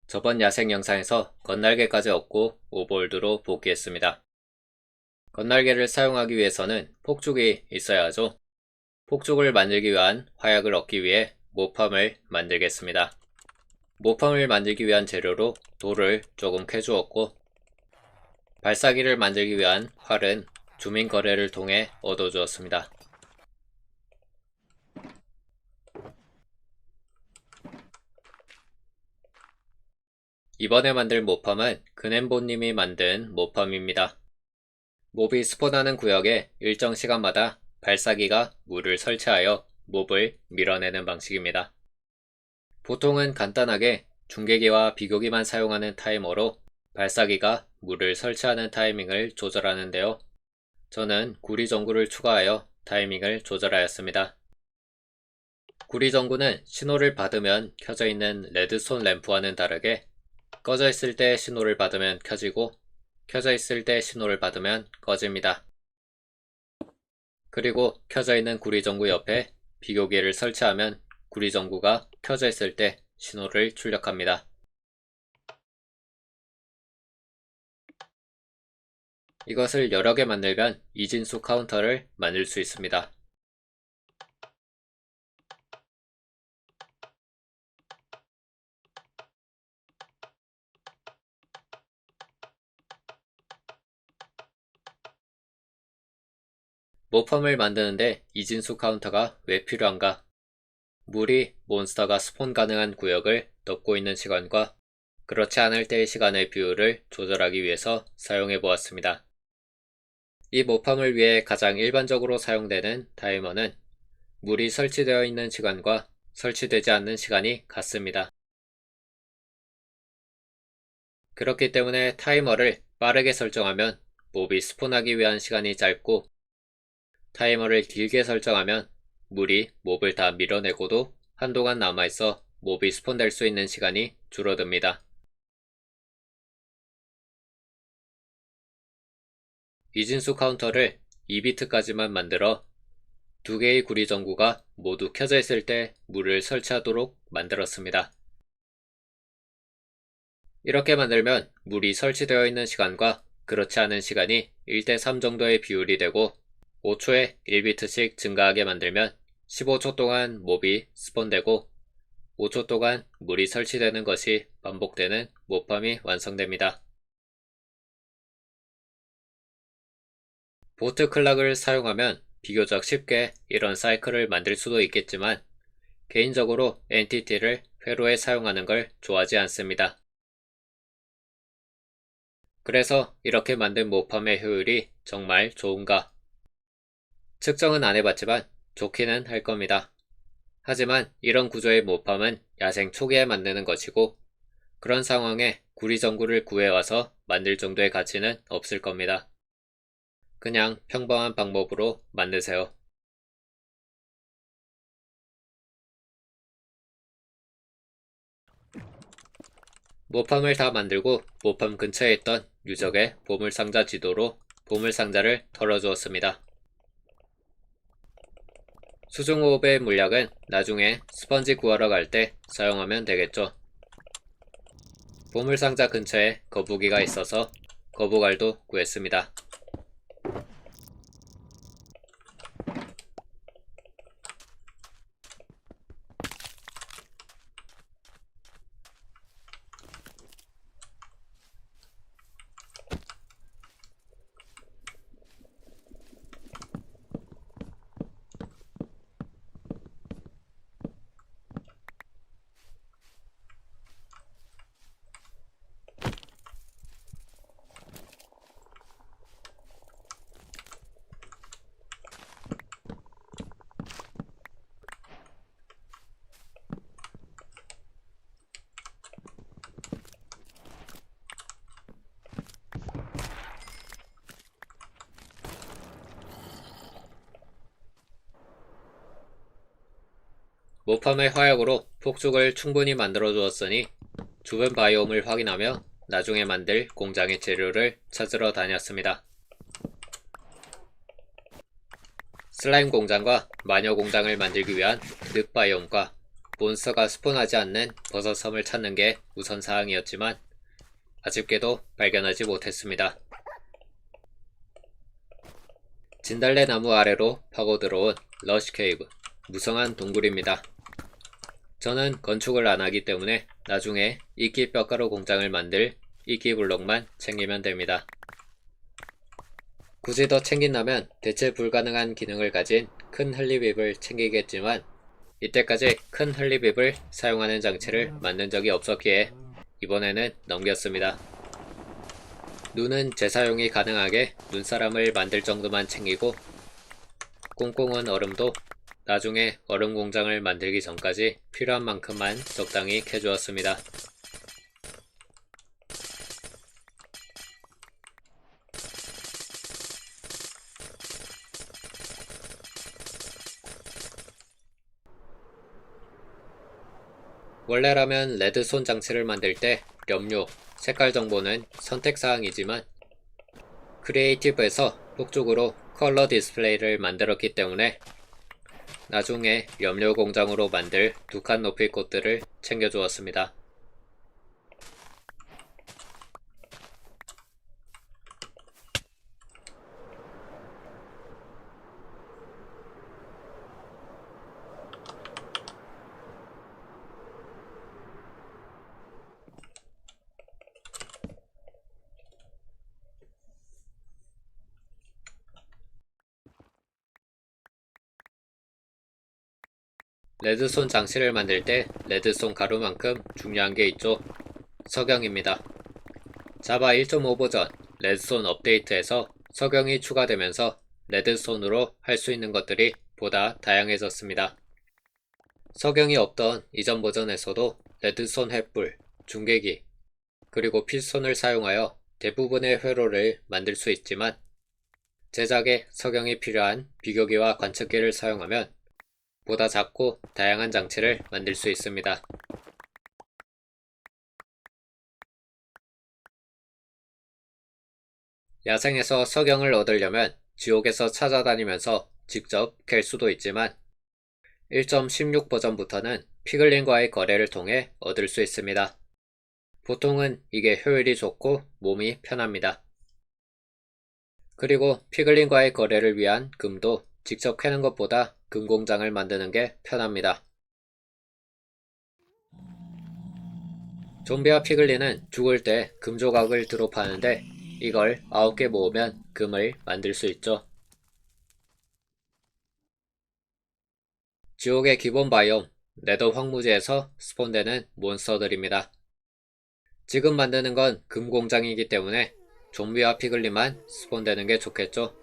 저번 야생 영상에서 건날개까지 얻고 오버월드로 복귀했습니다. 건날개를 사용하기 위해서는 폭죽이 있어야 하죠. 폭죽을 만들기 위한 화약을 얻기 위해 모팜을 만들겠습니다. 모팜을 만들기 위한 재료로 돌을 조금 캐주었고, 발사기를 만들기 위한 활은 주민 거래를 통해 얻어주었습니다. 이번에 만들 모팜은 그넨보님이 만든 모팜입니다. 몹이 스폰하는 구역에 일정 시간마다 발사기가 물을 설치하여 몹을 밀어내는 방식입니다. 보통은 간단하게 중계기와 비교기만 사용하는 타이머로 발사기가 물을 설치하는 타이밍을 조절하는데요. 저는 구리전구를 추가하여 타이밍을 조절하였습니다. 구리전구는 신호를 받으면 켜져 있는 레드스톤 램프와는 다르게 꺼져 있을 때 신호를 받으면 켜지고 켜져 있을 때 신호를 받으면 꺼집니다. 그리고 켜져 있는 구리전구 옆에 비교기를 설치하면 구리전구가 켜져 있을 때 신호를 출력합니다. 이것을 여러 개 만들면 이진수 카운터를 만들 수 있습니다. 모펌을 만드는데 이진수 카운터가 왜 필요한가? 물이 몬스터가 스폰 가능한 구역을 덮고 있는 시간과 그렇지 않을 때의 시간의 비율을 조절하기 위해서 사용해 보았습니다. 이 모팜을 위해 가장 일반적으로 사용되는 타이머는 물이 설치되어 있는 시간과 설치되지 않는 시간이 같습니다. 그렇기 때문에 타이머를 빠르게 설정하면 몹이 스폰하기 위한 시간이 짧고, 타이머를 길게 설정하면 물이 몹을 다 밀어내고도 한동안 남아있어 몹이 스폰될 수 있는 시간이 줄어듭니다. 이진수 카운터를 2비트까지만 만들어 두 개의 구리전구가 모두 켜져 있을 때 물을 설치하도록 만들었습니다. 이렇게 만들면 물이 설치되어 있는 시간과 그렇지 않은 시간이 1대3 정도의 비율이 되고, 5초에 1비트씩 증가하게 만들면 15초 동안 몹이 스폰되고 5초 동안 물이 설치되는 것이 반복되는 모팜이 완성됩니다. 보트 클락을 사용하면 비교적 쉽게 이런 사이클을 만들 수도 있겠지만, 개인적으로 엔티티를 회로에 사용하는 걸 좋아하지 않습니다. 그래서 이렇게 만든 모팜의 효율이 정말 좋은가? 측정은 안 해봤지만 좋기는 할 겁니다. 하지만 이런 구조의 모팜은 야생 초기에 만드는 것이고, 그런 상황에 구리전구를 구해와서 만들 정도의 가치는 없을 겁니다. 그냥 평범한 방법으로 만드세요. 모팜을 다 만들고 모팜 근처에 있던 유적의 보물상자 지도로 보물상자를 털어주었습니다. 수중호흡의 물약은 나중에 스펀지 구하러 갈 때 사용하면 되겠죠. 보물상자 근처에 거북이가 있어서 거북알도 구했습니다. 모팜의 화약으로 폭죽을 충분히 만들어 주었으니 주변 바이옴을 확인하며 나중에 만들 공장의 재료를 찾으러 다녔습니다. 슬라임 공장과 마녀 공장을 만들기 위한 늪 바이옴과 몬스터가 스폰하지 않는 버섯섬을 찾는 게 우선사항이었지만 아쉽게도 발견하지 못했습니다. 진달래 나무 아래로 파고 들어온 러쉬 케이브, 무성한 동굴입니다. 저는 건축을 안 하기 때문에 나중에 이끼 뼈가루 공장을 만들 이끼 블록만 챙기면 됩니다. 굳이 더 챙긴다면 대체 불가능한 기능을 가진 큰 헐리빕을 챙기겠지만 이때까지 큰 헐리빕을 사용하는 장치를 만든 적이 없었기에 이번에는 넘겼습니다. 눈은 재사용이 가능하게 눈사람을 만들 정도만 챙기고 꽁꽁은 얼음도 나중에 얼음 공장을 만들기 전까지 필요한 만큼만 적당히 캐주었습니다. 원래라면 레드손 장치를 만들 때 염료, 색깔 정보는 선택사항이지만 크리에이티브에서 폭죽으로 컬러 디스플레이를 만들었기 때문에 나중에 염료 공장으로 만들 2칸 높이 꽃들을 챙겨주었습니다. 레드손 장치를 만들 때 레드손 가루만큼 중요한 게 있죠. 석영입니다. 자바 1.5 버전 레드손 업데이트에서 석영이 추가되면서 레드손으로 할 수 있는 것들이 보다 다양해졌습니다. 석영이 없던 이전 버전에서도 레드손 횃불, 중계기, 그리고 필손을 사용하여 대부분의 회로를 만들 수 있지만 제작에 석영이 필요한 비교기와 관측기를 사용하면 보다 작고 다양한 장치를 만들 수 있습니다. 야생에서 석영을 얻으려면 지옥에서 찾아다니면서 직접 캘 수도 있지만 1.16 버전부터는 피글린과의 거래를 통해 얻을 수 있습니다. 보통은 이게 효율이 좋고 몸이 편합니다. 그리고 피글린과의 거래를 위한 금도 직접 캐는 것보다 금 공장을 만드는 게 편합니다. 좀비와 피글린은 죽을 때 금 조각을 드롭하는데 이걸 9개 모으면 금을 만들 수 있죠. 지옥의 기본 바이옴, 네더 황무지에서 스폰되는 몬스터들입니다. 지금 만드는 건 금 공장이기 때문에 좀비와 피글린만 스폰되는 게 좋겠죠.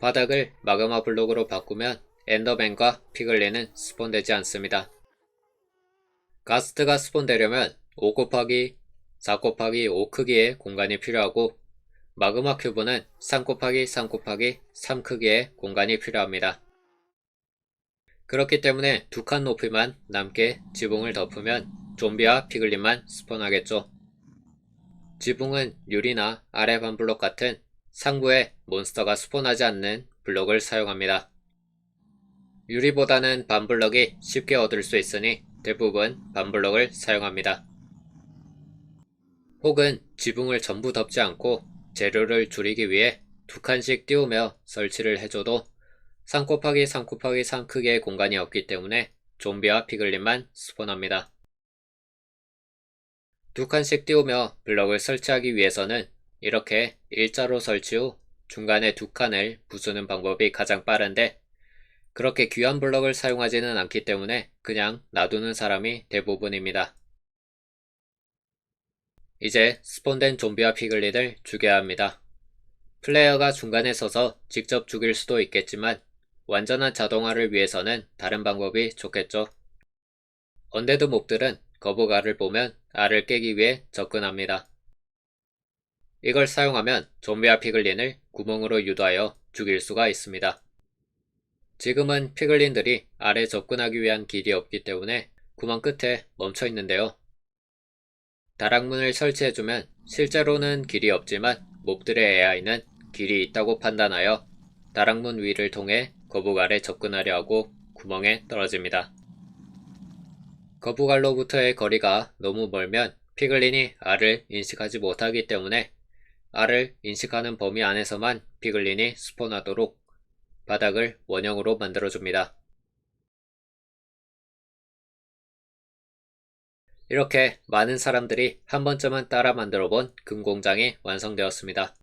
바닥을 마그마 블록으로 바꾸면 엔더맨과 피글린은 스폰되지 않습니다. 가스트가 스폰되려면 5 곱하기 4 곱하기 5 크기의 공간이 필요하고 마그마 큐브는 3 곱하기 3 곱하기 3 크기의 공간이 필요합니다. 그렇기 때문에 2칸 높이만 남게 지붕을 덮으면 좀비와 피글린만 스폰하겠죠. 지붕은 유리나 아래 반블록 같은 상부에 몬스터가 스폰하지 않는 블록을 사용합니다. 유리보다는 반블럭이 쉽게 얻을 수 있으니 대부분 반블럭을 사용합니다. 혹은 지붕을 전부 덮지 않고 재료를 줄이기 위해 2칸씩 띄우며 설치를 해줘도 3 곱하기 3 곱하기 3 크기의 공간이 없기 때문에 좀비와 피글린만 스폰합니다. 2칸씩 띄우며 블럭을 설치하기 위해서는 이렇게 일자로 설치 후 중간에 2칸을 부수는 방법이 가장 빠른데 그렇게 귀한 블럭을 사용하지는 않기 때문에 그냥 놔두는 사람이 대부분입니다. 이제 스폰된 좀비와 피글린을 죽여야 합니다. 플레이어가 중간에 서서 직접 죽일 수도 있겠지만 완전한 자동화를 위해서는 다른 방법이 좋겠죠. 언데드 몹들은 거북알을 보면 알을 깨기 위해 접근합니다. 이걸 사용하면 좀비와 피글린을 구멍으로 유도하여 죽일 수가 있습니다. 지금은 피글린들이 알에 접근하기 위한 길이 없기 때문에 구멍 끝에 멈춰 있는데요. 다락문을 설치해주면 실제로는 길이 없지만 몹들의 AI는 길이 있다고 판단하여 다락문 위를 통해 거북알에 접근하려 하고 구멍에 떨어집니다. 거북알로부터의 거리가 너무 멀면 피글린이 알을 인식하지 못하기 때문에 알을 인식하는 범위 안에서만 피글린이 스폰하도록 바닥을 원형으로 만들어줍니다. 이렇게 많은 사람들이 한 번쯤은 따라 만들어본 금공장이 완성되었습니다.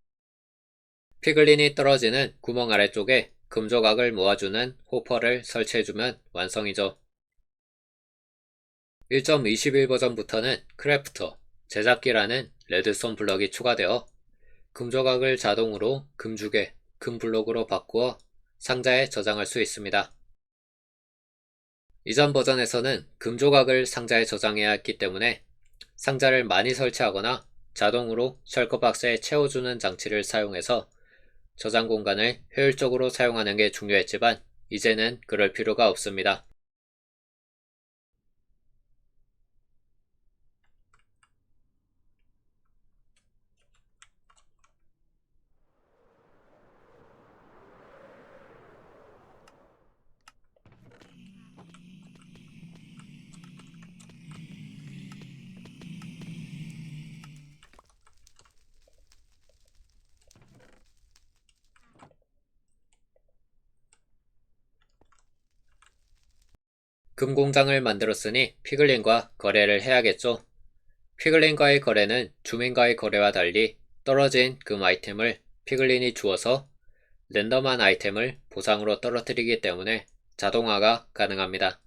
피글린이 떨어지는 구멍 아래쪽에 금조각을 모아주는 호퍼를 설치해주면 완성이죠. 1.21 버전부터는 크래프터, 제작기라는 레드스톤 블럭이 추가되어 금조각을 자동으로 금주개, 금블록으로 바꾸어 상자에 저장할 수 있습니다. 이전 버전에서는 금조각을 상자에 저장해야 했기 때문에 상자를 많이 설치하거나 자동으로 셜커박스에 채워주는 장치를 사용해서 저장 공간을 효율적으로 사용하는 게 중요했지만 이제는 그럴 필요가 없습니다. 금공장을 만들었으니 피글린과 거래를 해야겠죠. 피글린과의 거래는 주민과의 거래와 달리 떨어진 금 아이템을 피글린이 주어서 랜덤한 아이템을 보상으로 떨어뜨리기 때문에 자동화가 가능합니다.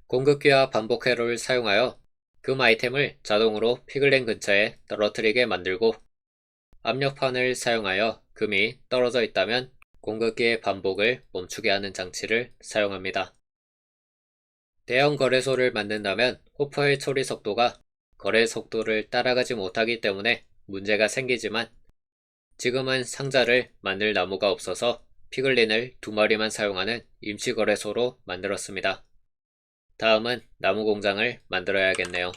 공급기와 반복 회로를 사용하여 금 아이템을 자동으로 피글린 근처에 떨어뜨리게 만들고 압력판을 사용하여 금이 떨어져 있다면 공급기의 반복을 멈추게 하는 장치를 사용합니다. 대형 거래소를 만든다면 호퍼의 처리 속도가 거래 속도를 따라가지 못하기 때문에 문제가 생기지만 지금은 상자를 만들 나무가 없어서 피글린을 2마리만 사용하는 임시 거래소로 만들었습니다. 다음은 나무 공장을 만들어야겠네요.